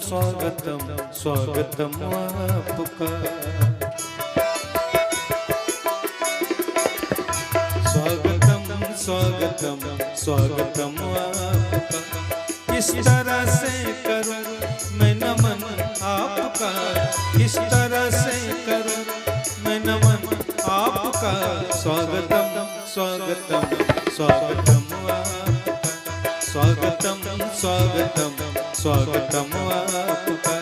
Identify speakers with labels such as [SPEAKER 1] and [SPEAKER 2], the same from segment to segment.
[SPEAKER 1] स्वागतम स्वागतम आपका। स्वागतम स्वागतम स्वागतम आपका। किस तरह से करूं मैं नमन आपका, किस तरह से करूं मैं नमन आपका। स्वागतम स्वागतम स्वागतम आपका। स्वागतम स्वागतम स्वागतम आपका।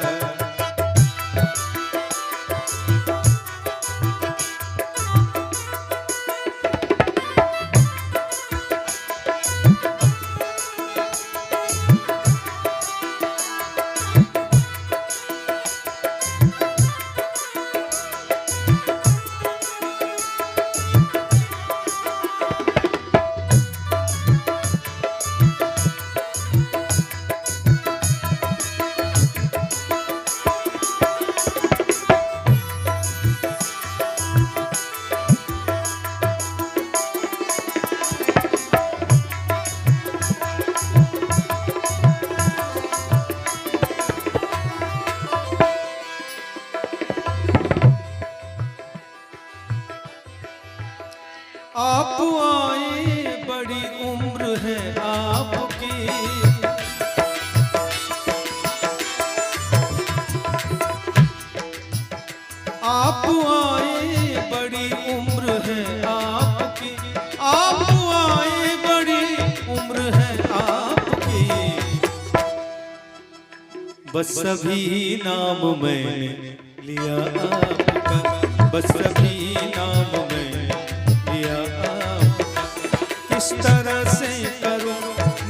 [SPEAKER 1] आप आए बड़ी उम्र है आपकी, आप आए बड़ी उम्र है आपकी, आप आए बड़ी उम्र है आपकी। बस सभी नाम मैंने लिया आपका, बस सभी नाम मैंने लिया आपका। किस तरह से करूं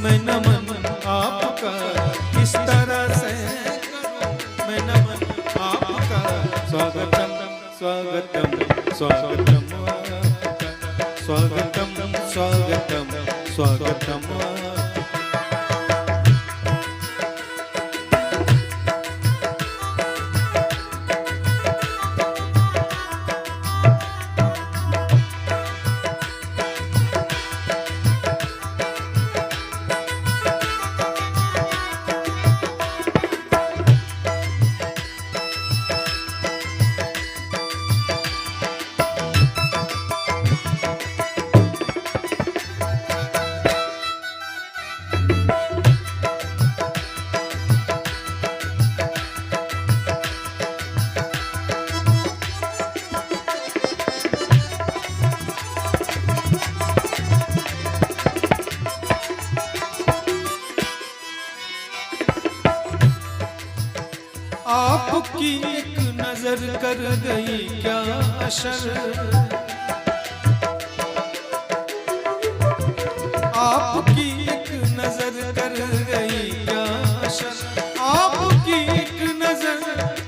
[SPEAKER 1] मैं नमन आपका, किस तरह से करूं मैं नमन आपका। स्वागतम स्वागतम स्वागतम आपका। स्वागतम स्वागतम स्वागतम आपका। आपकी एक नजर कर गई क्या असर, आपकी एक नजर कर गई क्या असर, आपकी एक नजर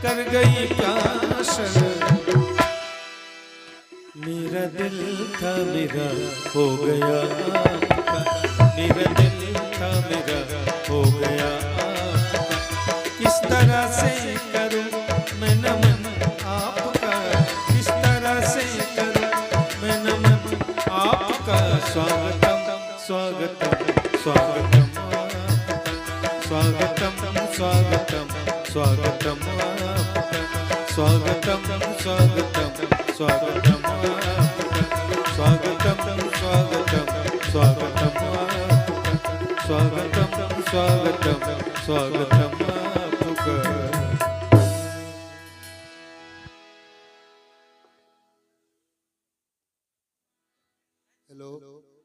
[SPEAKER 1] कर गई क्या असर। मेरा दिल था मेरा हो गया आपका, मेरा दिल था मेरा हो गया आपका। किस तरह से करूं मैं नमन आपका, किस तरह से करूं मैं नमन आपका। स्वागतम स्वागतम स्वागतम आपका। स्वागतम स्वागतम स्वागतम आपका। स्वागतम स्वागतम स्वागतम आपका। स्वागतम स्वागतम स्वागतम आपका। स्वागतम स्वागतम स्वागतम आपका।
[SPEAKER 2] हेलो।